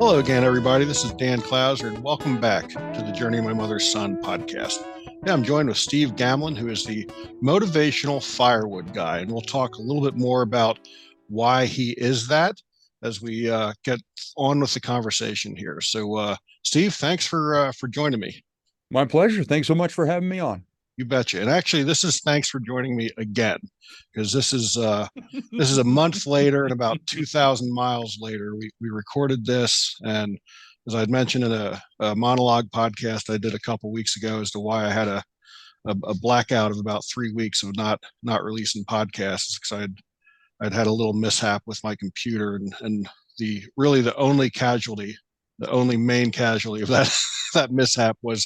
Hello again, everybody. This is Dan Clouser, and welcome back to the Journey of My Mother's Son podcast. Yeah, I'm joined with Steve Gamlin, who is the Motivational Firewood Guy, and we'll talk a little bit more about why he is that as we get on with the conversation here. So, Steve, thanks for joining me. My pleasure. Thanks so much for having me on. You betcha. And actually, this is thanks for joining me again, because this is a month later and about 2,000 miles later. We recorded this, and as I had mentioned in a monologue podcast I did a couple weeks ago as to why I had a blackout of about 3 weeks of not releasing podcasts because I'd had a little mishap with my computer, and the really the only main casualty of that that mishap was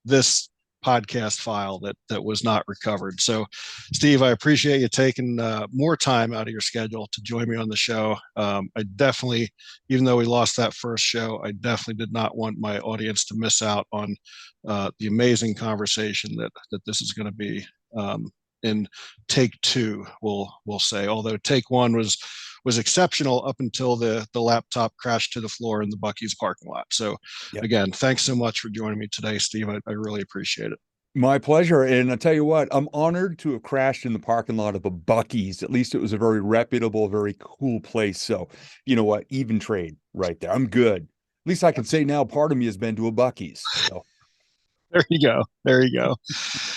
this podcast file that was not recovered. So, Steve, I appreciate you taking more time out of your schedule to join me on the show. I definitely, even though we lost that first show, I definitely did not want my audience to miss out on the amazing conversation that this is going to be. In take two, we'll say. Although take one was exceptional up until the laptop crashed to the floor in the Buc-ee's parking lot. So Yeah. again, thanks so much for joining me today, Steve. I really appreciate it. My pleasure. And I tell you what, I'm honored to have crashed in the parking lot of a Buc-ee's. At least it was a very reputable, very cool place. So, you know what? Even trade right there. I'm good. At least I can say now part of me has been to a Buc-ee's. So There you go. There you go.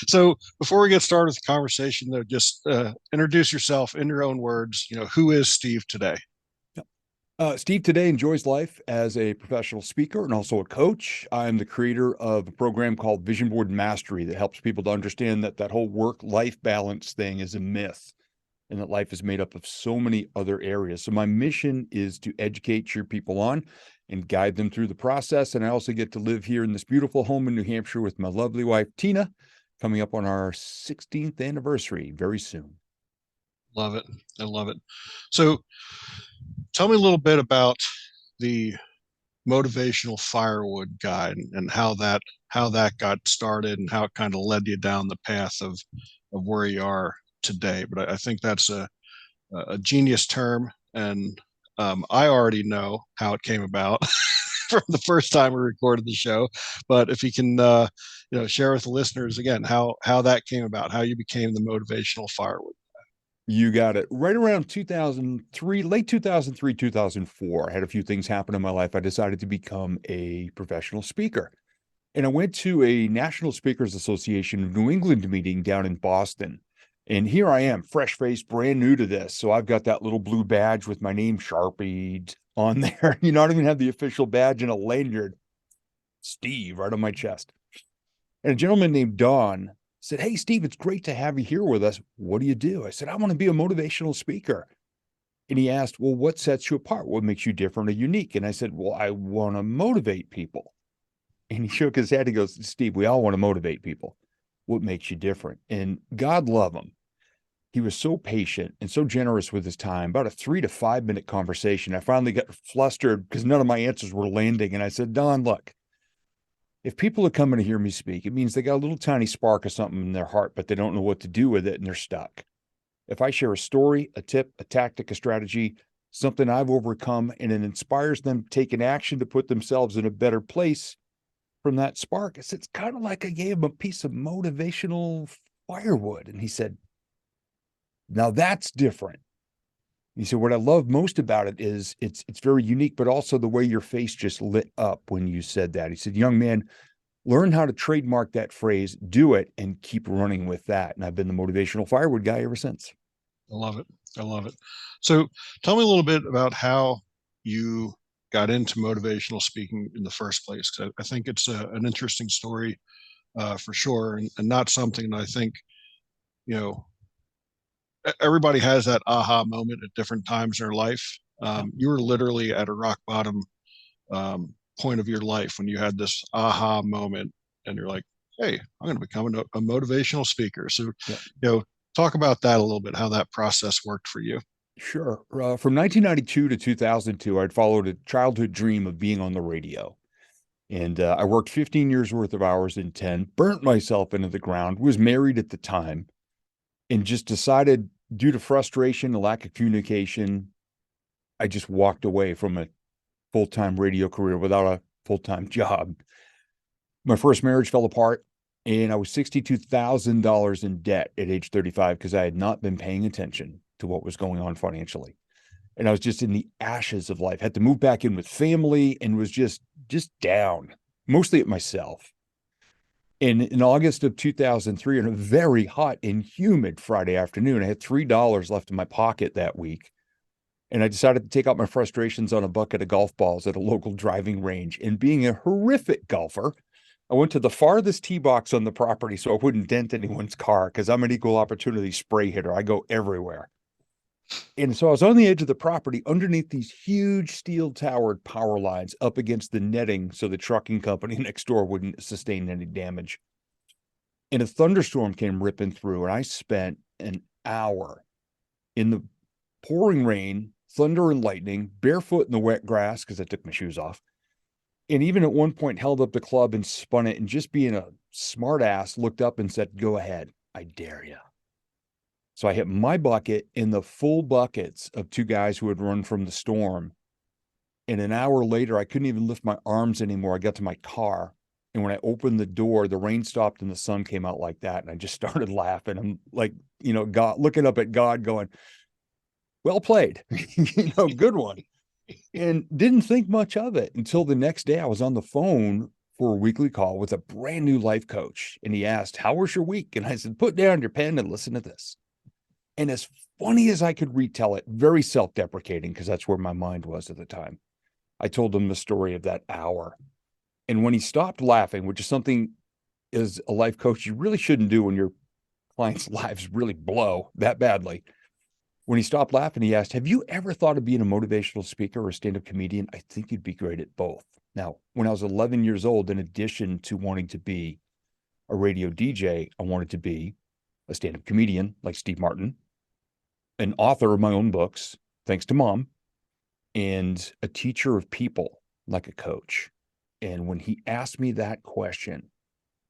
So before we get started with the conversation, though, just introduce yourself in your own words. Who is Steve today? Steve today enjoys life as a professional speaker and also a coach. I'm the creator of a program called Vision Board Mastery that helps people to understand that whole work-life balance thing is a myth and that life is made up of so many other areas. So my mission is to educate your people on and guide them through the process. And I also get to live here in this beautiful home in New Hampshire with my lovely wife, Tina, coming up on our 16th anniversary very soon. Love it. I love it. So tell me a little bit about the motivational firewood guy and how that got started and how it kind of led you down the path of where you are today. But I think that's a genius term, and I already know how it came about from the first time we recorded the show. But if you can, share with the listeners again how that came about, how you became the motivational firewood. You got it. Right around 2003, late 2003, 2004, I had a few things happen in my life. I decided to become a professional speaker. And I went to a National Speakers Association of New England meeting down in Boston. And here I am, fresh faced, brand new to this. So I've got that little blue badge with my name sharpied on there. I don't even have the official badge and a lanyard, Steve, right on my chest. And a gentleman named Don said, "Hey, Steve, it's great to have you here with us. What do you do?" I said, "I want to be a motivational speaker." And he asked, "Well, what sets you apart? What makes you different or unique?" And I said, "Well, I want to motivate people." And he shook his head. He goes, "Steve, we all want to motivate people. What makes you different?" And God love him. He was so patient and so generous with his time, about a 3 to 5 minute conversation. I finally got flustered because none of my answers were landing. And I said, "Don, look, if people are coming to hear me speak, it means they got a little tiny spark of something in their heart, but they don't know what to do with it and they're stuck. If I share a story, a tip, a tactic, a strategy, something I've overcome, and it inspires them to take an action to put themselves in a better place from that spark," it's kind of like I gave him a piece of motivational firewood. And he said, "Now that's different." He said, "What I love most about it is it's very unique, but also the way your face just lit up when you said that." He said, "Young man, learn how to trademark that phrase, do it, and keep running with that." And I've been the motivational firewood guy ever since. I love it. I love it. So tell me a little bit about how you got into motivational speaking in the first place, because I think it's an interesting story for sure, and not something that I think you know everybody has that aha moment at different times in their life. Yeah. You were literally at a rock bottom point of your life when you had this aha moment, and you're like, "Hey, I'm going to become a motivational speaker." So, Yeah. talk about that a little bit, how that process worked for you. Sure. From 1992 to 2002, I'd followed a childhood dream of being on the radio. And I worked 15 years worth of hours in 10, burnt myself into the ground, was married at the time, and just decided, due to frustration, a lack of communication, I just walked away from it full-time radio career without a full-time job. My first marriage fell apart, and I was $62,000 in debt at age 35 because I had not been paying attention to what was going on financially. And I was just in the ashes of life. Had to move back in with family and was just down, mostly at myself. And in August of 2003, on a very hot and humid Friday afternoon, I had $3 left in my pocket that week. And I decided to take out my frustrations on a bucket of golf balls at a local driving range. And being a horrific golfer, I went to the farthest tee box on the property so I wouldn't dent anyone's car, because I'm an equal opportunity spray hitter. I go everywhere. And so I was on the edge of the property underneath these huge steel towered power lines up against the netting so the trucking company next door wouldn't sustain any damage. And a thunderstorm came ripping through, and I spent an hour in the pouring rain, thunder and lightning, barefoot in the wet grass because I took my shoes off. And even at one point held up the club and spun it, and just being a smart ass looked up and said, "Go ahead, I dare you." So I hit my bucket in the full buckets of two guys who had run from the storm. And an hour later, I couldn't even lift my arms anymore. I got to my car. And when I opened the door, the rain stopped and the sun came out like that. And I just started laughing. I'm like, God, looking up at God going, well played, good one. And didn't think much of it until the next day. I was on the phone for a weekly call with a brand new life coach. And he asked, "How was your week?" And I said, "Put down your pen and listen to this." And as funny as I could retell it, very self-deprecating, because that's where my mind was at the time, I told him the story of that hour. And when he stopped laughing, which is something as a life coach you really shouldn't do when your clients' lives really blow that badly. When he stopped laughing, he asked, "Have you ever thought of being a motivational speaker or a stand-up comedian? I think you'd be great at both." Now, when I was 11 years old, in addition to wanting to be a radio DJ, I wanted to be a stand-up comedian like Steve Martin, an author of my own books, thanks to Mom, and a teacher of people like a coach. And when he asked me that question,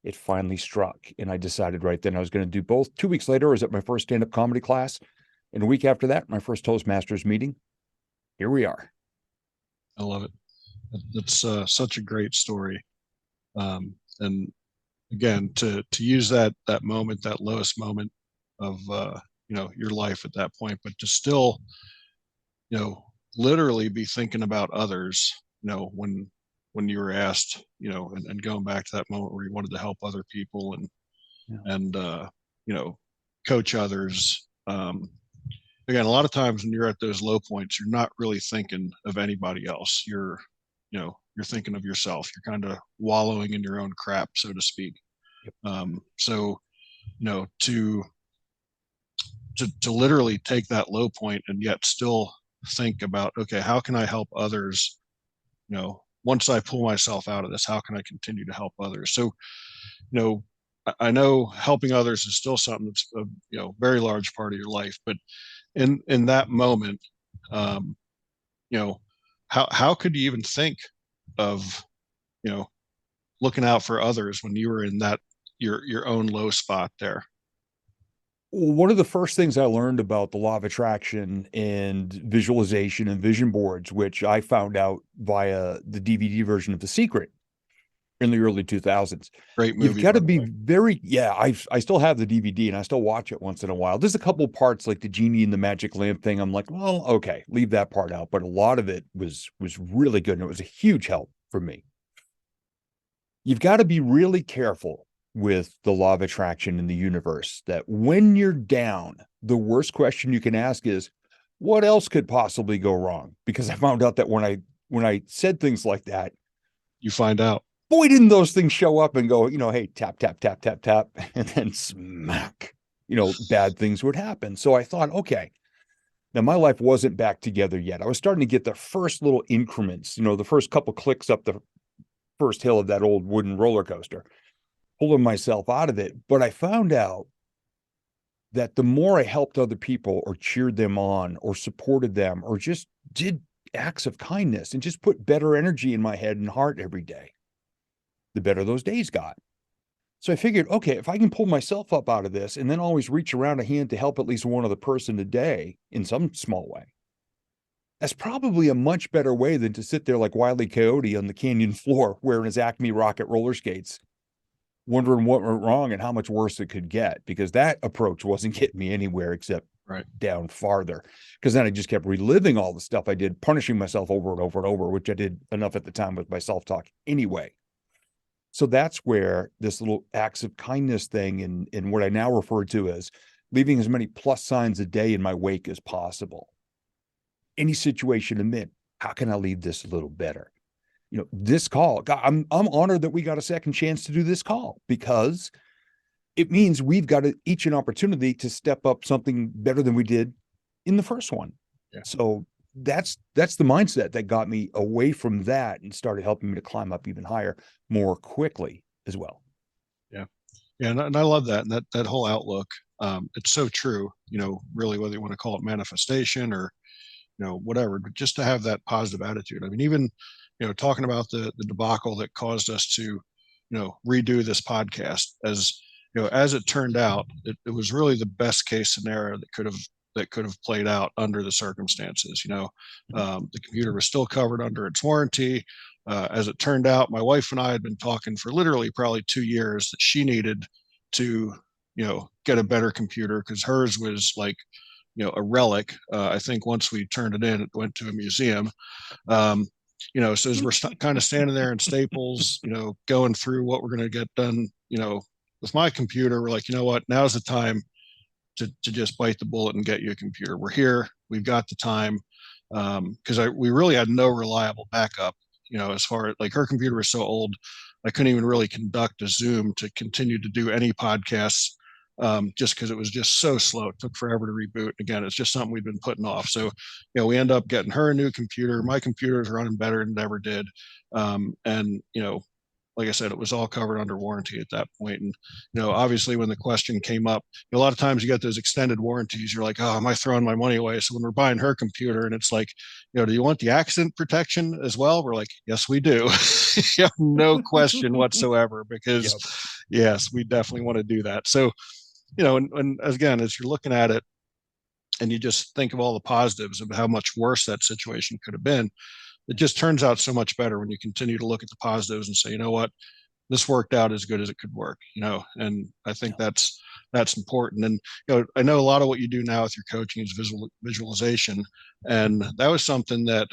it finally struck. And I decided right then I was going to do both. 2 weeks later, I was at my first stand-up comedy class. And a week after that, my first Toastmasters meeting. Here we are. I love it. It's such a great story. And again, to use that moment, that lowest moment of your life at that point, but to still literally be thinking about others. When you were asked, and going back to that moment where you wanted to help other people and coach others. Again, a lot of times when you're at those low points, you're not really thinking of anybody else. You're thinking of yourself. You're kind of wallowing in your own crap, so to speak. Yep. So, to literally take that low point and yet still think about, okay, how can I help others? Once I pull myself out of this, how can I continue to help others? So, I know helping others is still something that's a very large part of your life, but in that moment, um, how could you even think of looking out for others when you were in that your own low spot there? One of the first things I learned about the law of attraction and visualization and vision boards, which I found out via the DVD version of The Secret in the early 2000s. Great You've movie, got by to the be way. very, yeah, I still have the DVD and I still watch it once in a while. There's a couple parts like the genie and the magic lamp thing. I'm like, well, okay, leave that part out. But a lot of it was really good. And it was a huge help for me. You've got to be really careful with the law of attraction in the universe, that when you're down, the worst question you can ask is, what else could possibly go wrong? Because I found out that when I said things like that, You find out. boy, didn't those things show up and go, hey, tap, tap, tap, tap, tap, and then smack, bad things would happen. So I thought, okay, now my life wasn't back together yet. I was starting to get the first little increments, the first couple clicks up the first hill of that old wooden roller coaster, pulling myself out of it. But I found out that the more I helped other people or cheered them on or supported them or just did acts of kindness and just put better energy in my head and heart every day, the better those days got. So I figured, okay, if I can pull myself up out of this and then always reach around a hand to help at least one other person a day in some small way, That's probably a much better way than to sit there like Wile E. Coyote on the canyon floor wearing his Acme Rocket roller skates, wondering what went wrong and how much worse it could get, because that approach wasn't getting me anywhere except Right. down farther. Because then I just kept reliving all the stuff I did, punishing myself over and over and over, which I did enough at the time with my self-talk anyway. So that's where this little acts of kindness thing and what I now refer to as leaving as many plus signs a day in my wake as possible. Any situation I'm in, how can I leave this a little better? This call, God, I'm honored that we got a second chance to do this call, because it means we've got each an opportunity to step up something better than we did in the first one. Yeah. So that's the mindset that got me away from that and started helping me to climb up even higher more quickly as well. Yeah. Yeah. And I love that. And that whole outlook, it's so true, really, whether you want to call it manifestation or, whatever, but just to have that positive attitude. I mean, even, talking about the debacle that caused us to, redo this podcast, as it turned out, it was really the best case scenario that could have played out under the circumstances. The computer was still covered under its warranty. As it turned out, my wife and I had been talking for literally probably 2 years that she needed to, get a better computer, because hers was like, a relic. I think once we turned it in, it went to a museum. Um, so as we're kind of standing there in Staples, going through what we're going to get done, with my computer, we're like, you know what, now's the time to just bite the bullet and get you a computer. We're here. We've got the time. Because we really had no reliable backup, as far as like her computer was so old, I couldn't even really conduct a Zoom to continue to do any podcasts, just because it was just so slow. It took forever to reboot. Again, it's just something we've been putting off. So, we end up getting her a new computer. My computer is running better than it ever did. And, like I said, it was all covered under warranty at that point. And, obviously when the question came up, a lot of times you get those extended warranties. You're like, oh, am I throwing my money away? So when we're buying her computer and it's like, do you want the accident protection as well? We're like, yes, we do. Yeah, no question whatsoever, because Yep. yes, we definitely want to do that. So, and again, as you're looking at it and you just think of all the positives of how much worse that situation could have been, it just turns out so much better when you continue to look at the positives and say, you know what, this worked out as good as it could work, and I think that's important. And, I know a lot of what you do now with your coaching is visualization. And that was something that,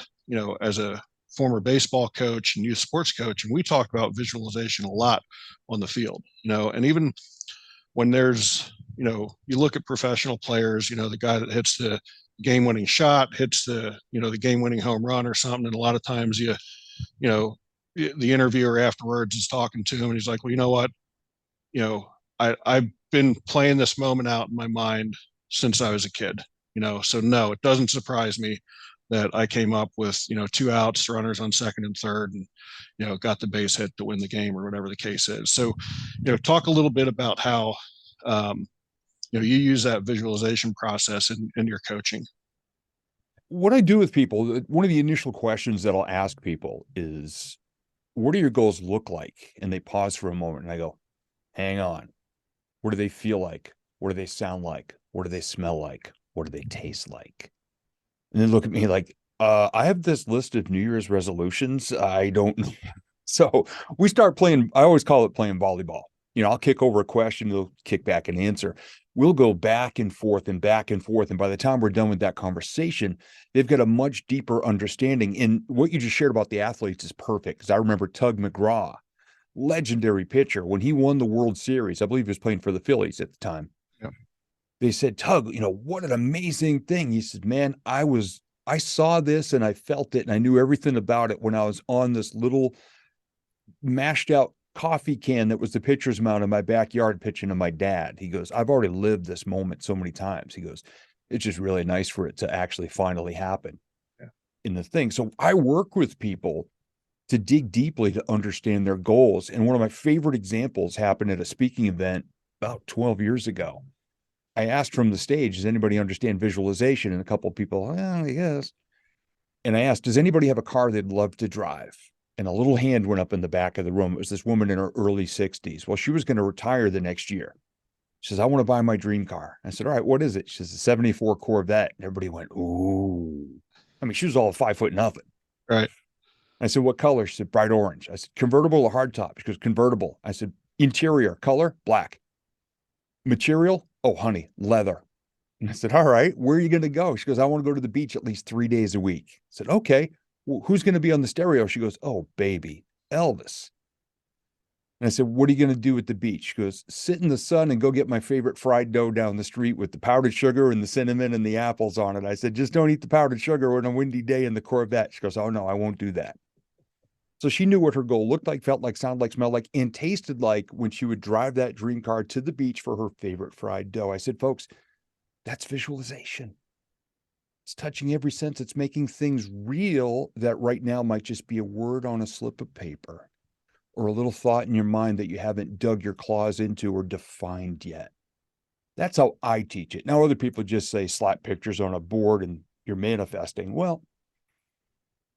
as a former baseball coach and youth sports coach, and we talk about visualization a lot on the field, and even when there's, you look at professional players, the guy that hits the game winning shot, hits the game winning home run or something. And a lot of times you know, the interviewer afterwards is talking to him and he's like, well, you know what, you know, I've been playing this moment out in my mind since I was a kid, so no, it doesn't surprise me that I came up with, 2 outs, runners on second and third, and, got the base hit to win the game or whatever the case is. So, talk a little bit about how, um, you use that visualization process in your coaching. What I do with people, one of the initial questions that I'll ask people is, what do your goals look like? And they pause for a moment and I go, hang on. What do they feel like? What do they sound like? What do they smell like? What do they taste like? And then look at me like, I have this list of New Year's resolutions. I don't know. So we start playing, I always call it playing volleyball. I'll kick over a question, they'll kick back an answer. We'll go back and forth and back and forth. And by the time we're done with that conversation, they've got a much deeper understanding. And what you just shared about the athletes is perfect, because I remember Tug McGraw, legendary pitcher, when he won the World Series. I believe he was playing for the Phillies at the time. Yep. They said, Tug, what an amazing thing. He said, man, I saw this and I felt it and I knew everything about it when I was on this little mashed out coffee can that was the pitcher's mound in my backyard pitching to my dad. He goes, I've already lived this moment so many times. He goes, it's just really nice for it to actually finally happen. Yeah. In the thing. So I work with people to dig deeply to understand their goals. And one of my favorite examples happened at a speaking event about 12 years ago. I asked from the stage, does anybody understand visualization? And a couple of people, well, yes. And I asked, does anybody have a car they'd love to drive? And a little hand went up in the back of the room. It was this woman in her early 60s. Well, she was going to retire the next year. She says, I want to buy my dream car. I said, all right, what is it? She says, a 74 Corvette. And everybody went, ooh. I mean, she was all 5 foot nothing. Right. I said, what color? She said, bright orange. I said, convertible or hardtop? She goes, convertible. I said, interior, color, black. Material? Oh, honey, leather. And I said, all right, where are you going to go? She goes, I want to go to the beach at least 3 days a week. I said, okay, well, who's going to be on the stereo? She goes, oh, baby, Elvis. And I said, what are you going to do at the beach? She goes, sit in the sun and go get my favorite fried dough down the street with the powdered sugar and the cinnamon and the apples on it. I said, just don't eat the powdered sugar on a windy day in the Corvette. She goes, oh, no, I won't do that. So she knew what her goal looked like, felt like, sounded like, smelled like, and tasted like when she would drive that dream car to the beach for her favorite fried dough. I said, folks, that's visualization. It's touching every sense. It's making things real that right now might just be a word on a slip of paper or a little thought in your mind that you haven't dug your claws into or defined yet. That's how I teach it. Now, other people just say slap pictures on a board and you're manifesting. Well,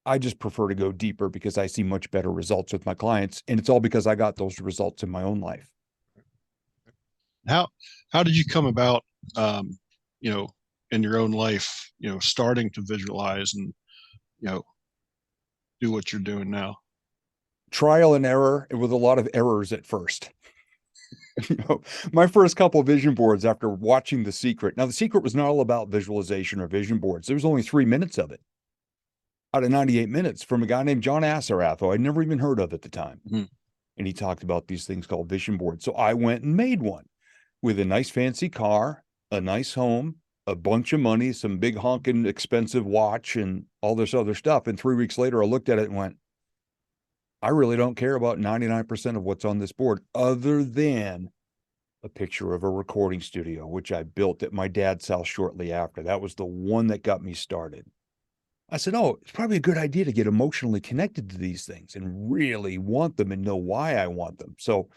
I just prefer to go deeper because I see much better results with my clients. And it's all because I got those results in my own life. How how did you come about, um, you know, in your own life, starting to visualize and you know do what you're doing now? Trial and error, and with a lot of errors at first. You know, my first couple of vision boards after watching The Secret. Now, The Secret was not all about visualization or vision boards. There was only 3 minutes of it out of 98 minutes from a guy named John Assarath, who I'd never even heard of at the time. Mhm. And he talked about these things called vision boards. So I went and made one with a nice fancy car, a nice home, a bunch of money, some big honking expensive watch, and all this other stuff. And 3 weeks later, I looked at it and went, I really don't care about 99% of what's on this board other than a picture of a recording studio, which I built at my dad's house shortly after. That was the one that got me started. I said, oh, it's probably a good idea to get emotionally connected to these things and really want them and know why I want them. So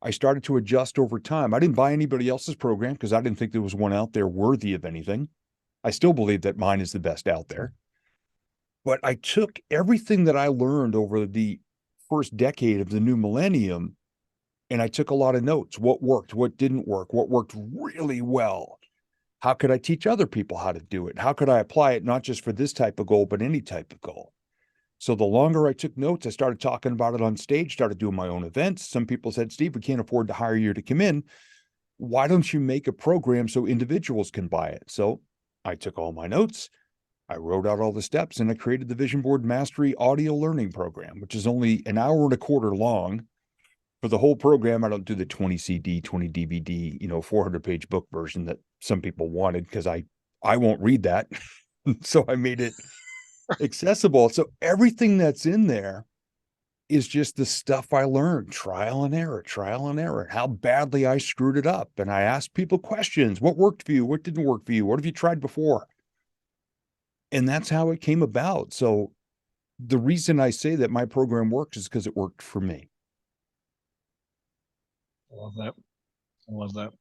I started to adjust over time. I didn't buy anybody else's program because I didn't think there was one out there worthy of anything. I still believe that mine is the best out there. But I took everything that I learned over the first decade of the new millennium and I took a lot of notes. What worked, what didn't work, what worked really well. How could I teach other people how to do it? How could I apply it not just for this type of goal, but any type of goal? So the longer I took notes, I started talking about it on stage, started doing my own events. Some people said, Steve, we can't afford to hire you to come in. Why don't you make a program so individuals can buy it? So I took all my notes, I wrote out all the steps, and I created the Vision Board Mastery Audio Learning Program, which is only an hour and a quarter long. For the whole program, I don't do the 20 CD, 20 DVD, 400-page book version that some people wanted because I won't read that. So I made it accessible. So everything that's in there is just the stuff I learned, trial and error, how badly I screwed it up. And I asked people questions. What worked for you? What didn't work for you? What have you tried before? And that's how it came about. So the reason I say that my program works is because it worked for me. I love that. I love that.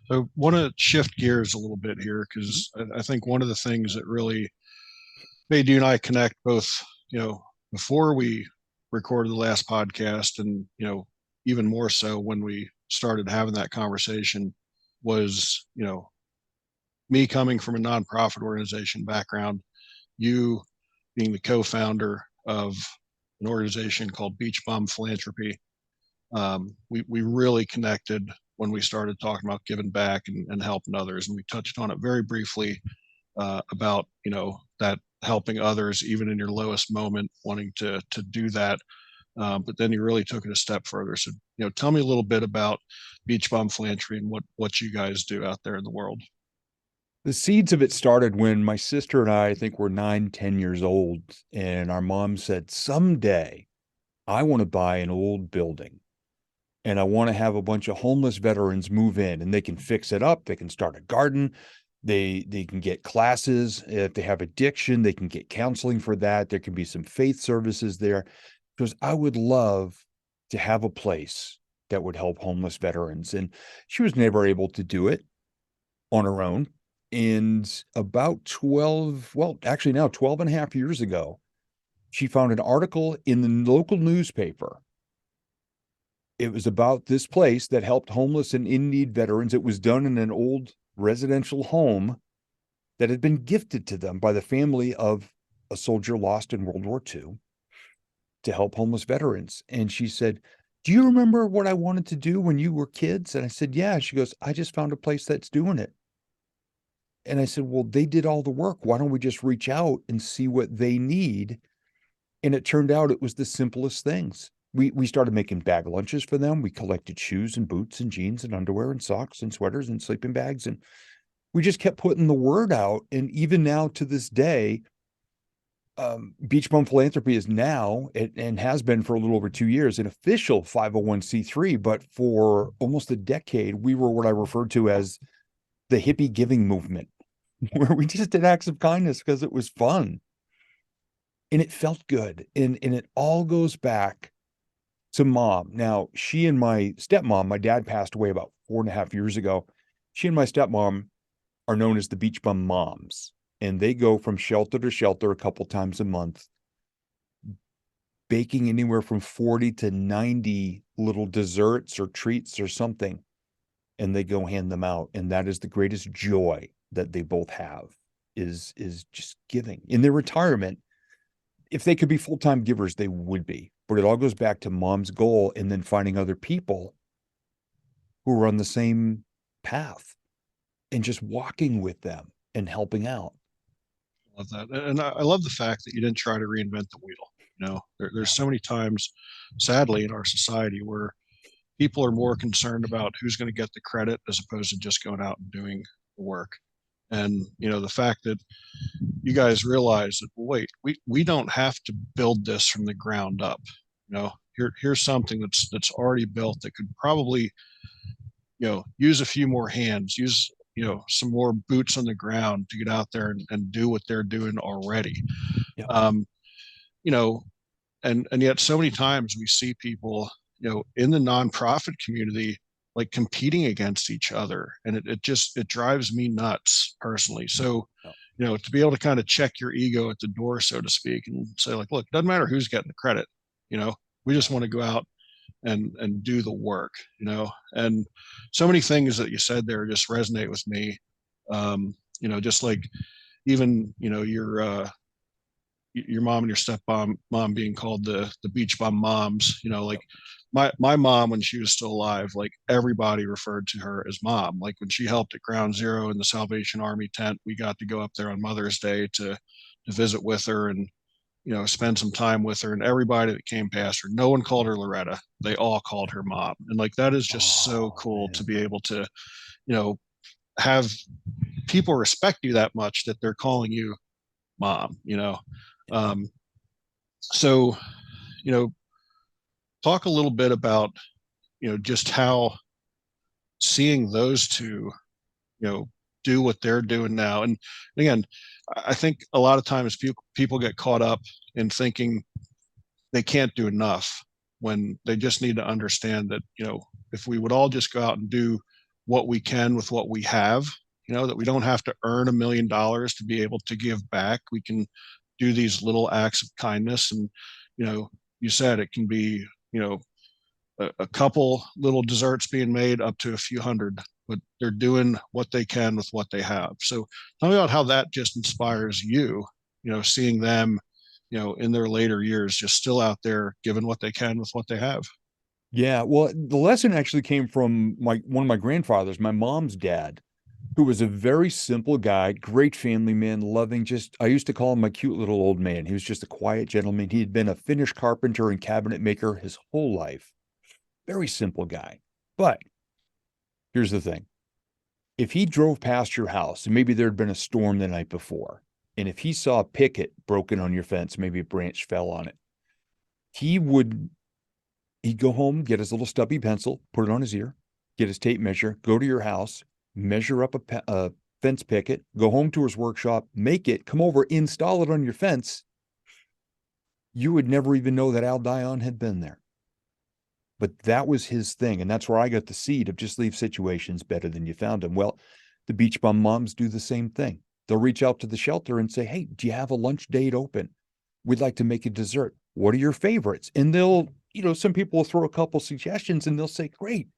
So, want to shift gears a little bit here because I think one of the things that really made you and I connect both, before we recorded the last podcast, and even more so when we started having that conversation, was me coming from a nonprofit organization background, you being the co-founder of an organization called Beach Bum Philanthropy. We really connected when we started talking about giving back and helping others, and we touched on it very briefly about that helping others even in your lowest moment, wanting to do that. But then you really took it a step further. So tell me a little bit about Beach Bum Philanthropy and what you guys do out there in the world. The seeds of it started when my sister and I think, were 9, 10 years old. And our mom said, someday I want to buy an old building and I want to have a bunch of homeless veterans move in and they can fix it up. They can start a garden. They can get classes. If they have addiction, they can get counseling for that. There can be some faith services there because I would love to have a place that would help homeless veterans. And she was never able to do it on her own. And about 12, well, actually now 12 and a half years ago, she found an article in the local newspaper. It was about this place that helped homeless and in-need veterans. It was done in an old residential home. that had been gifted to them by the family of a soldier lost in World War II to help homeless veterans. And she said, "Do you remember what I wanted to do when you were kids?" And I said, "Yeah." She goes, "I just found a place that's doing it." And I said, "Well, they did all the work. Why don't we just reach out and see what they need?" And it turned out it was the simplest things. We started making bag lunches for them. We collected shoes and boots and jeans and underwear and socks and sweaters and sleeping bags. And we just kept putting the word out. And even now to this day, Beach Bum Philanthropy is now, and has been for a little over 2 years, an official 501c3. But for almost a decade, we were what I referred to as the hippie giving movement, where we just did acts of kindness because it was fun and it felt good. And it all goes back to mom. Now, she and my stepmom, my dad passed away about 4.5 years ago. She and my stepmom are known as the Beach Bum Moms, and they go from shelter to shelter a couple times a month, baking anywhere from 40 to 90 little desserts or treats or something, and they go hand them out. And that is the greatest joy that they both have, is just giving. In their retirement, if they could be full-time givers, they would be. But it all goes back to mom's goal and then finding other people who are on the same path and just walking with them and helping out. Love that. And I love the fact that you didn't try to reinvent the wheel. There's so many times, sadly, in our society where people are more concerned about who's going to get the credit as opposed to just going out and doing the work. And the fact that you guys realize that, wait, we don't have to build this from the ground up. Here's something that's already built that could probably use a few more hands, use some more boots on the ground to get out there and do what they're doing already. Yeah. um you know and yet so many times we see people in the nonprofit community like competing against each other, and it drives me nuts personally. So Yeah. to be able to kind of check your ego at the door, so to speak, and say, like, look, it doesn't matter who's getting the credit. We just want to go out and do the work. And so many things that you said there just resonate with me. Just like, even your mom and your stepmom being called the beach bum moms. Like my mom, when she was still alive, like everybody referred to her as mom. Like when she helped at Ground Zero in the Salvation Army tent, we got to go up there on Mother's Day to visit with her and spend some time with her. And everybody that came past her, no one called her Loretta. They all called her mom. And like that is just so Oh, cool to man. be able to you know have people respect you that much that they're calling you mom. um, so you know talk a little bit about just how seeing those two do what they're doing now. And again, I think a lot of times people get caught up in thinking they can't do enough, when they just need to understand that if we would all just go out and do what we can with what we have, that we don't have to earn $1 million to be able to give back. We can do these little acts of kindness. And you said it can be a couple little desserts being made up to a few hundred, but they're doing what they can with what they have. So tell me about how that just inspires you, seeing them, in their later years, just still out there giving what they can with what they have. Yeah. Well, the lesson actually came from one of my grandfathers, my mom's dad, who was a very simple guy, great family man, loving. Just, I used to call him my cute little old man. He was just a quiet gentleman. He had been a Finnish carpenter and cabinet maker his whole life. Very simple guy. But here's the thing. If he drove past your house and maybe there had been a storm the night before, and if he saw a picket broken on your fence, maybe a branch fell on it, he would he'd go home, get his little stubby pencil, put it on his ear, get his tape measure, go to your house, measure up a fence picket, go home to his workshop, make it, come over, install it on your fence. You would never even know that Al Dion had been there. But that was his thing. And that's where I got the seed of just leave situations better than you found them. Well, the Beach Bum Moms do the same thing. They'll reach out to the shelter and say, "Hey, do you have a lunch date open? We'd like to make a dessert. What are your favorites?" And they'll, some people will throw a couple suggestions and they'll say, "Great.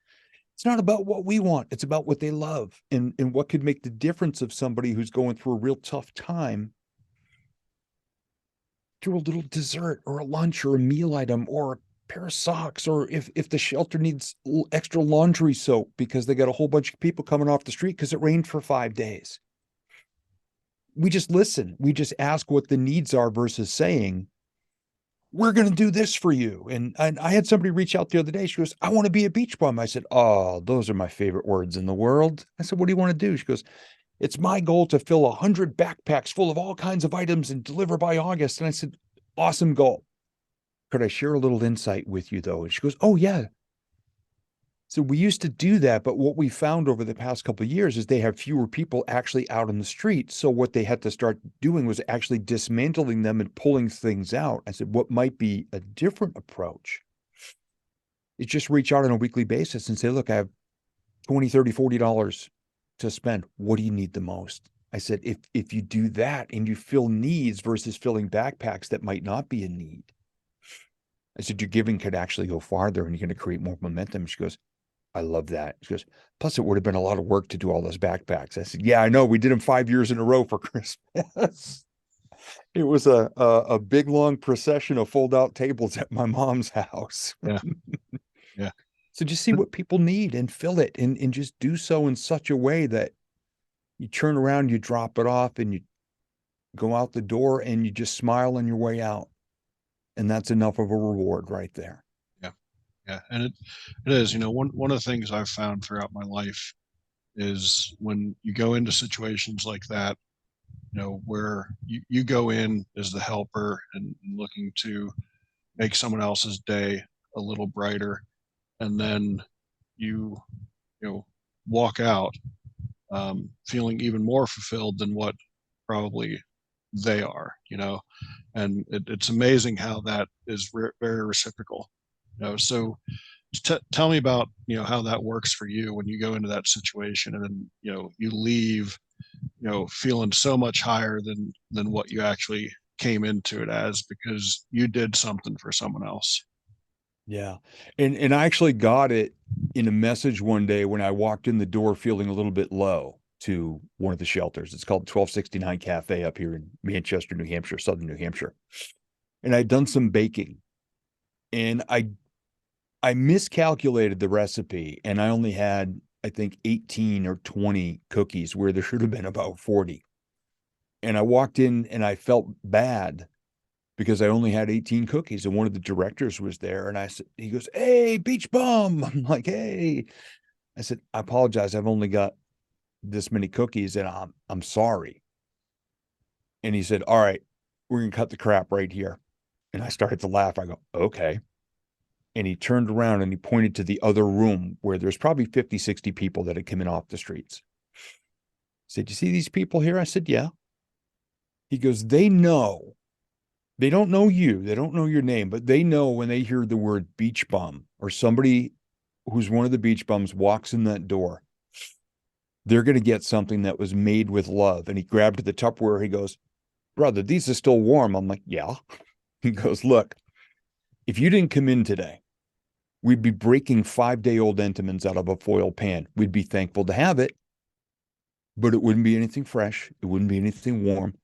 It's not about what we want. It's about what they love and what could make the difference of somebody who's going through a real tough time through a little dessert or a lunch or a meal item or a pair of socks, or if the shelter needs extra laundry soap because they got a whole bunch of people coming off the street because it rained for 5 days. We just listen. We just ask what the needs are versus saying, we're going to do this for you. And I had somebody reach out the other day. She goes, I want to be a beach bum. I said, oh, those are my favorite words in the world. I said, what do you want to do? She goes, it's my goal to fill 100 backpacks full of all kinds of items and deliver by August. And I said, awesome goal. Could I share a little insight with you though? And she goes, oh yeah. So we used to do that, but what we found over the past couple of years is they have fewer people actually out on the street. So what they had to start doing was actually dismantling them and pulling things out. I said, what might be a different approach is just reach out on a weekly basis and say, look, I have 20, 30, $40 to spend. What do you need the most? I said, if you do that and you fill needs versus filling backpacks that might not be a need, I said, your giving could actually go farther and you're going to create more momentum. She goes, I love that. She goes, plus it would have been a lot of work to do all those backpacks. I said, yeah, I know. We did them 5 years in a row for Christmas. It was a big, long procession of fold out tables at my mom's house. Yeah. Yeah. So just see what people need and fill it and just do so in such a way that you turn around, you drop it off and you go out the door and you just smile on your way out. And that's enough of a reward right there. Yeah. Yeah. And it is, one of the things I've found throughout my life is when you go into situations like that, where you go in as the helper and looking to make someone else's day a little brighter. And then you, walk out feeling even more fulfilled than what probably they are, and it's amazing how that is very reciprocal. So tell me about how that works for you when you go into that situation and then you leave feeling so much higher than what you actually came into it as because you did something for someone else. Yeah. And I actually got it in a message one day when I walked in the door feeling a little bit low to one of the shelters. It's called 1269 Cafe up here in Manchester, New Hampshire, Southern New Hampshire. And I'd done some baking and I miscalculated the recipe and I only had, I think, 18 or 20 cookies where there should have been about 40. And I walked in and I felt bad because I only had 18 cookies and one of the directors was there. And I said, he goes, hey, beach bum. I'm like, hey, I said, I apologize. I've only got this many cookies and I'm sorry. And he said, all right, we're going to cut the crap right here. And I started to laugh. I go, okay. And he turned around and he pointed to the other room where there's probably 50, 60 people that had come in off the streets. He said, you see these people here? I said, yeah. He goes, they know. They don't know you. They don't know your name, but they know when they hear the word beach bum or somebody who's one of the beach bums walks in that door, they're going to get something that was made with love. And he grabbed the Tupperware. He goes, brother, these are still warm. I'm like, yeah. He goes, look, if you didn't come in today, we'd be breaking 5-day-old Entenmann's out of a foil pan. We'd be thankful to have it, but it wouldn't be anything fresh. It wouldn't be anything warm.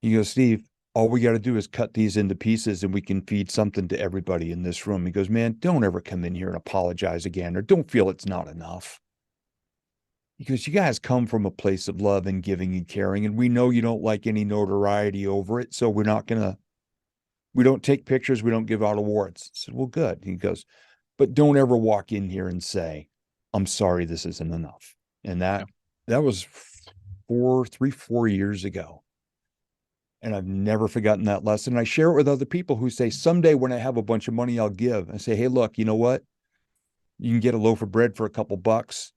He goes, Steve, all we got to do is cut these into pieces and we can feed something to everybody in this room. He goes, man, don't ever come in here and apologize again, or don't feel it's not enough. Because you guys come from a place of love and giving and caring, and we know you don't like any notoriety over it. So we don't take pictures. We don't give out awards. I said, well, good. He goes, but don't ever walk in here and say, I'm sorry, this isn't enough. And that was 4 years ago. And I've never forgotten that lesson. I share it with other people who say, someday when I have a bunch of money, I'll give. I say, hey, look, you know what? You can get a loaf of bread for a couple bucks.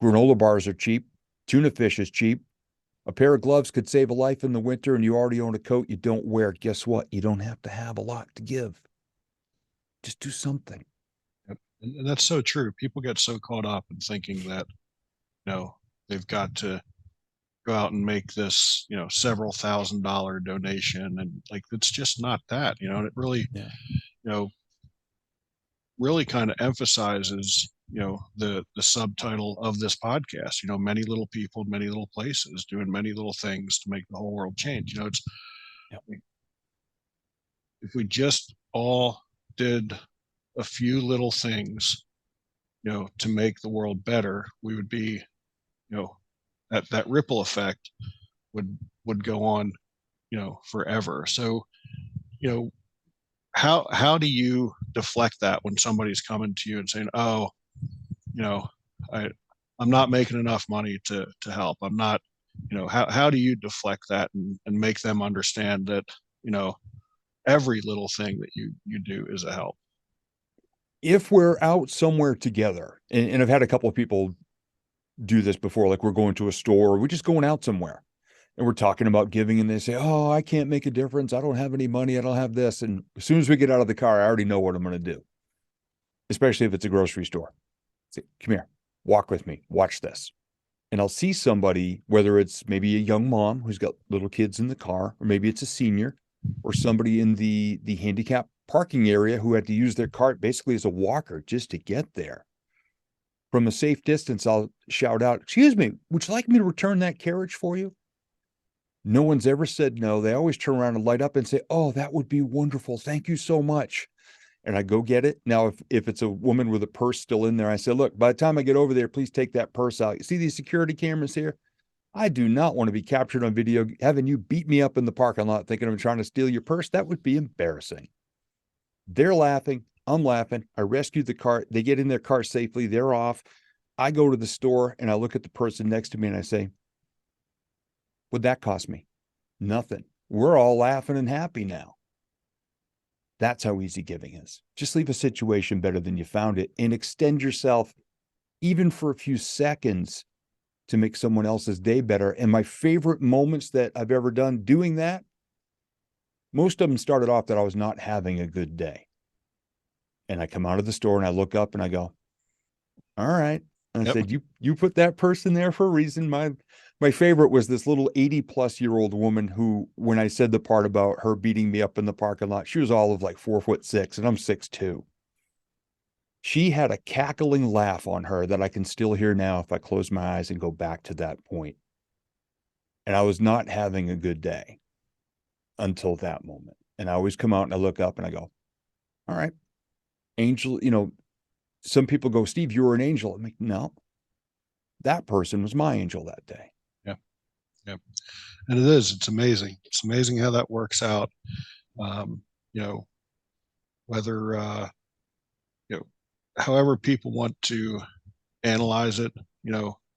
Granola bars are cheap. Tuna fish is cheap. A pair of gloves could save a life in the winter, and you already own a coat you don't wear. Guess what? You don't have to have a lot to give. Just do something. Yep. And that's so true. People get so caught up in thinking that, they've got to go out and make this, several $1,000 donation. And like, it's just not that, and it really, Yeah. really kind of emphasizes the subtitle of this podcast, many little people, many little places doing many little things to make the whole world change. It's Yep. if we just all did a few little things, to make the world better, we would be, that ripple effect would go on, forever. So, you know, how do you deflect that when somebody's coming to you and saying, "Oh, you know, I I'm not making enough money to help. I'm not," how do you deflect that and make them understand that, you know, every little thing that you do is a help? If we're out somewhere together, and I've had a couple of people do this before, like we're going to a store or we're just going out somewhere and we're talking about giving, and they say, "Oh, I can't make a difference. I don't have any money. I don't have this." And as soon as we get out of the car, I already know what I'm going to do, especially if it's a grocery store. Say, "Come here, walk with me, watch this." And I'll see somebody, whether it's maybe a young mom who's got little kids in the car, or maybe it's a senior, or somebody in the handicap parking area who had to use their cart basically as a walker just to get there. From a safe distance, I'll shout out, "Excuse me, would you like me to return that carriage for you?" No one's ever said no. They always turn around and light up and say, "Oh, that would be wonderful. Thank you so much." And I go get it. Now, if it's a woman with a purse still in there, I say, "Look, by the time I get over there, please take that purse out. You see these security cameras here? I do not want to be captured on video having you beat me up in the parking lot thinking I'm trying to steal your purse. That would be embarrassing." They're laughing. I'm laughing. I rescue the cart. They get in their car safely. They're off. I go to the store and I look at the person next to me and I say, "What'd that cost me?" Nothing. We're all laughing and happy now. That's how easy giving is. Just leave a situation better than you found it and extend yourself even for a few seconds to make someone else's day better. And my favorite moments that I've ever done doing that, most of them started off that I was not having a good day. And I come out of the store and I look up and I go, "All right." And I Yep. said, you put that person there for a reason. My favorite was this little 80-plus-year-old woman who, when I said the part about her beating me up in the parking lot, she was all of like 4'6", and I'm 6'2". She had a cackling laugh on her that I can still hear now if I close my eyes and go back to that point. And I was not having a good day until that moment. And I always come out and I look up and I go, "All right, angel." Some people go, "Steve, you were an angel." I'm like, "No, that person was my angel that day." Yeah. Yeah. And it's amazing. It's amazing how that works out. Um, you know, whether, you know, however people want to analyze it,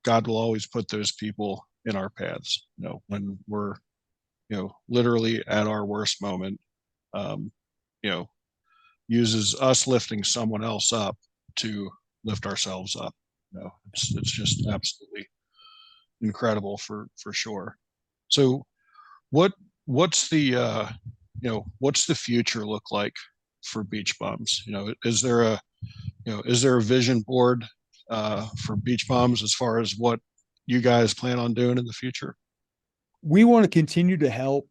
God will always put those people in our paths, when we're, literally at our worst moment, um, you know, uses us lifting someone else up to lift ourselves up. It's just absolutely incredible for sure. So what what's what's the future look like for beach bums? Is there a vision board for beach bums as far as what you guys plan on doing in the future? We want to continue to help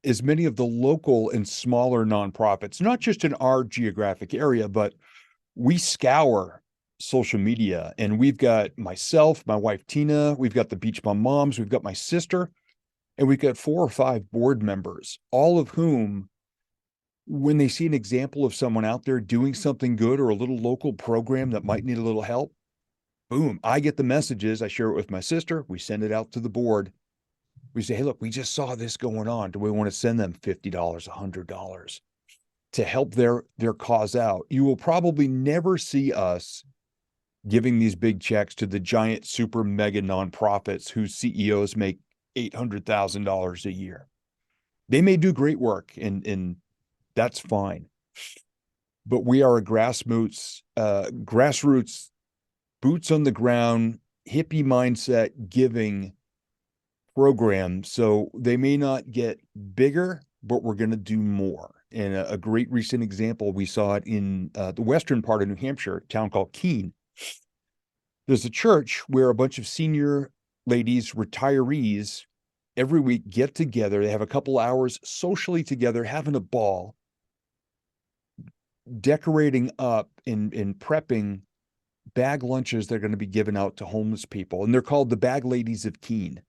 as many of the local and smaller nonprofits, not just in our geographic area, but we scour social media, and we've got myself, my wife, Tina, we've got the Beach Bum Moms, we've got my sister, and we've got 4 or 5 board members, all of whom, when they see an example of someone out there doing something good or a little local program that might need a little help, boom, I get the messages. I share it with my sister. We send it out to the board. We say, "Hey, look, we just saw this going on. Do we want to send them $50, $100 to help their cause out?" You will probably never see us giving these big checks to the giant super mega nonprofits whose CEOs make $800,000 a year. They may do great work, and that's fine. But we are a grassroots, boots on the ground, hippie mindset giving program. So they may not get bigger, but we're going to do more. And a great recent example, we saw it in the western part of New Hampshire, a town called Keene. There's a church where a bunch of senior ladies, retirees, every week get together. They have a couple hours socially together, having a ball, decorating up and prepping bag lunches they're going to be given out to homeless people. And they're called the Bag Ladies of Keene.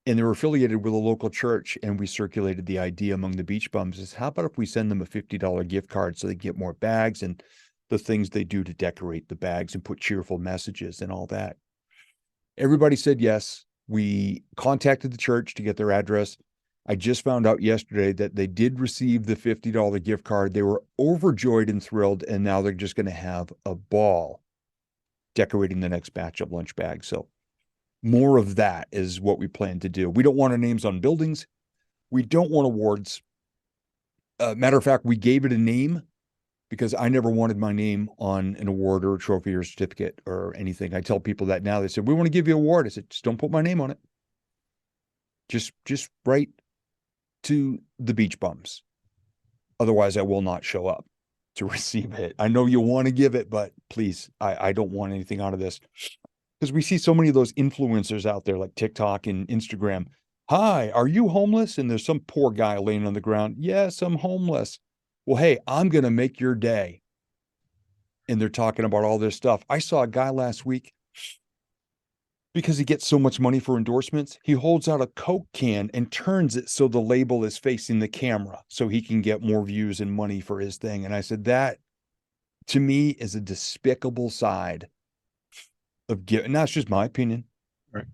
And they're affiliated with a local church. And we circulated the idea among the beach bums is how about if we send them a $50 gift card so they get more bags and the things they do to decorate the bags and put cheerful messages and all that. Everybody said yes. We contacted the church to get their address. I just found out yesterday that they did receive the $50 gift card. They were overjoyed and thrilled, and now they're just going to have a ball decorating the next batch of lunch bags. So more of that is what we plan to do. We don't want our names on buildings. We don't want awards. Matter of fact, we gave it a name because I never wanted my name on an award or a trophy or a certificate or anything. I tell people that now. They said, we want to give you an award. I said, just don't put my name on it. Just write to the beach bums. Otherwise, I will not show up to receive it. I know you want to give it, but please, I don't want anything out of this. Because we see so many of those influencers out there like TikTok and Instagram. Hi, are you homeless? And there's some poor guy laying on the ground. Yes, I'm homeless. Well, hey, I'm going to make your day. And they're talking about all this stuff. I saw a guy last week, because he gets so much money for endorsements, he holds out a Coke can and turns it so the label is facing the camera so he can get more views and money for his thing. And I said, that to me is a despicable side of giving. And that's just my opinion. Right.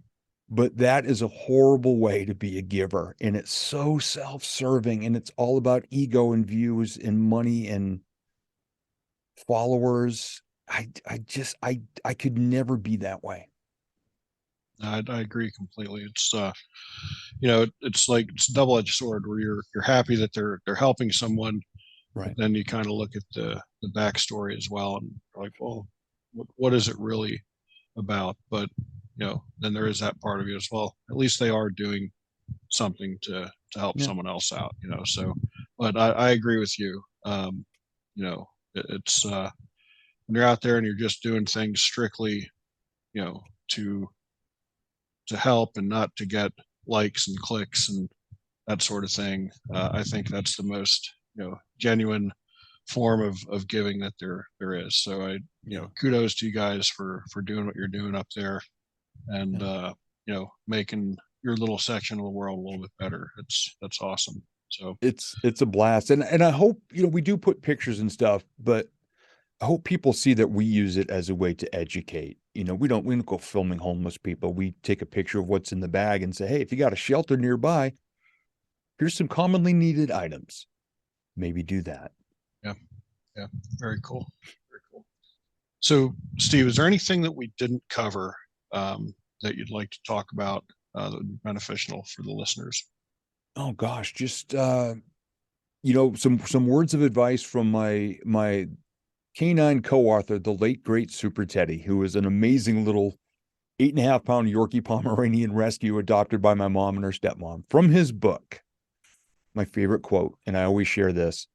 But that is a horrible way to be a giver. And it's so self-serving, and it's all about ego and views and money and followers. I could never be that way. I agree completely. It's it's like it's a double-edged sword where you're happy that they're helping someone, but Right. then you kind of look at the backstory as well, and you're like, well, what is it really about? But then there is that part of you as well. At least they are doing something to help Yeah. someone else out, So, but I agree with you. It's when you're out there and you're just doing things strictly, to help and not to get likes and clicks and that sort of thing. I think that's the most genuine form of giving that there is. So kudos to you guys for doing what you're doing up there, and making your little section of the world a little bit better. That's awesome. So It's a blast. And I hope, we do put pictures and stuff, but I hope people see that we use it as a way to educate. We don't go filming homeless people. We take a picture of what's in the bag and say, hey, if you got a shelter nearby, here's some commonly needed items. Maybe do that. yeah, very cool. Very cool. So Steve, is there anything that we didn't cover that you'd like to talk about that would be beneficial for the listeners? Oh gosh, just some words of advice from my canine co-author, the late great Super Teddy, who is an amazing little 8.5-pound Yorkie Pomeranian rescue adopted by my mom and her stepmom. From his book, my favorite quote, and I always share this: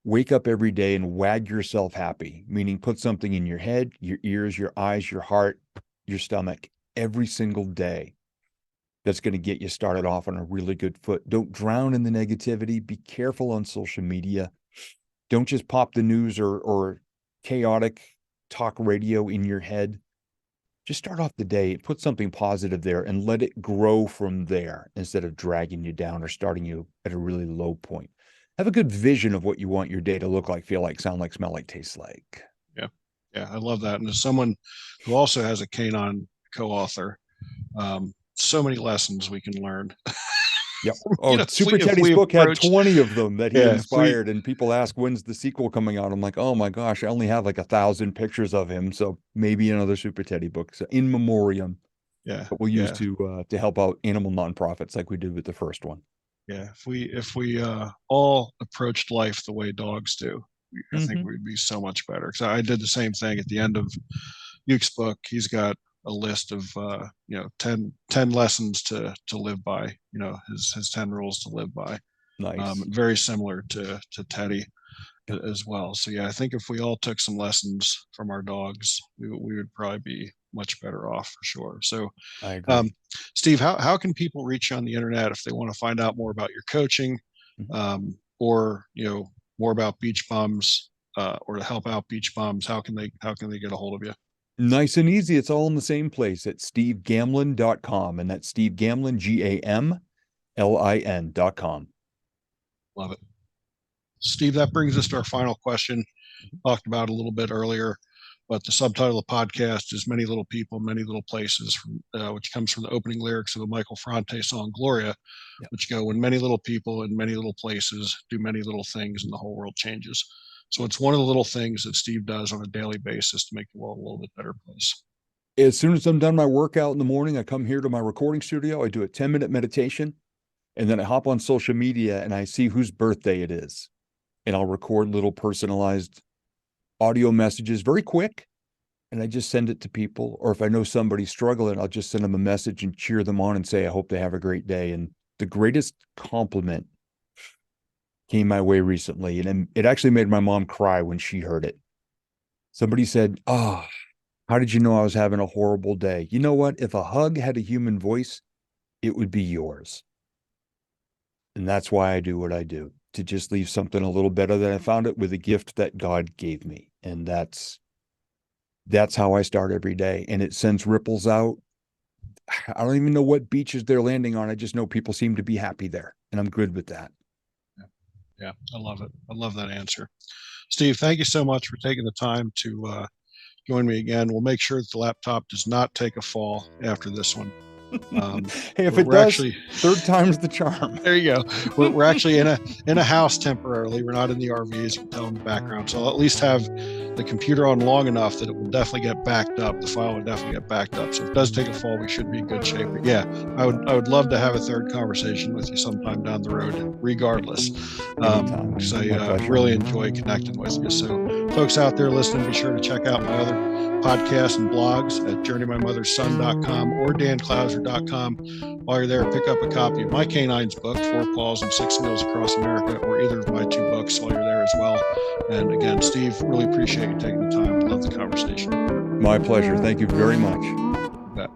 wake up every day and wag yourself happy, meaning put something in your head, your ears, your eyes, your heart, your stomach every single day. That's going to get you started off on a really good foot. Don't drown in the negativity. Be careful on social media. Don't just pop the news or chaotic talk radio in your head. Just start off the day, put something positive there, and let it grow from there instead of dragging you down or starting you at a really low point. Have a good vision of what you want your day to look like, feel like, sound like, smell like, taste like. Yeah, I love that. And as someone who also has a canine co-author, so many lessons we can learn. Yep. Oh, Super If Teddy's we book had approach, 20 of them that he yeah, inspired, and people ask, when's the sequel coming out? I'm like, oh my gosh, I only have like 1,000 pictures of him. So maybe another Super Teddy book. So in memoriam, yeah, that we'll use yeah, to help out animal nonprofits like we did with the first one. yeah. If we all approached life the way dogs do, I think Mm-hmm. we'd be so much better. So I did the same thing at the end of Yuke's book. He's got a list of 10 lessons to live by. His 10 rules to live by. Nice. Very similar to Teddy as well. So yeah, I think if we all took some lessons from our dogs, we would probably be much better off for sure. So I agree. Steve, how can people reach you on the internet if they want to find out more about your coaching, Mhm. or more about beach bums, or to help out beach bums? How can they get a hold of you? Nice and easy. It's all in the same place at stevegamlin.com. And that's Steve Gamlin, GAMLIN.com. Love it. Steve, that brings us to our final question. Talked about a little bit earlier, but the subtitle of the podcast is Many Little People, Many Little Places, which comes from the opening lyrics of the Michael Franti song Gloria, which go, when many little people in many little places do many little things and the whole world changes. So it's one of the little things that Steve does on a daily basis to make the world a little bit better place. As soon as I'm done my workout in the morning, I come here to my recording studio. I do a 10-minute meditation, and then I hop on social media and I see whose birthday it is. And I'll record little personalized audio messages very quick. And I just send it to people. Or if I know somebody's struggling, I'll just send them a message and cheer them on and say, I hope they have a great day. And the greatest compliment came my way recently. And it actually made my mom cry when she heard it. Somebody said, oh, how did you know I was having a horrible day? You know what? If a hug had a human voice, it would be yours. And that's why I do what I do, to just leave something a little better than I found it with a gift that God gave me. And that's how I start every day. And it sends ripples out. I don't even know what beaches they're landing on. I just know people seem to be happy there. And I'm good with that. Yeah, I love it. I love that answer. Steve, thank you so much for taking the time to join me again. We'll make sure that the laptop does not take a fall after this one. Hey, if it does, actually, third time's the charm. There you go. We're actually in a house temporarily. We're not in the RVs. We're telling the background. So I'll at least have the computer on long enough that it will definitely get backed up. The file will definitely get backed up. So if it does take a fall, we should be in good shape. But yeah, I would love to have a third conversation with you sometime down the road, regardless. Because I really enjoy connecting with you. So folks out there listening, be sure to check out my other podcasts and blogs at journeymymotherson.com or danclouser.com. While you're there, pick up a copy of my Canines book, 4 Paws and 6 Meals Across America, or either of my 2 books while you're there as well. And again, Steve, really appreciate you taking the time. I love the conversation. My pleasure. Thank you very much. You bet.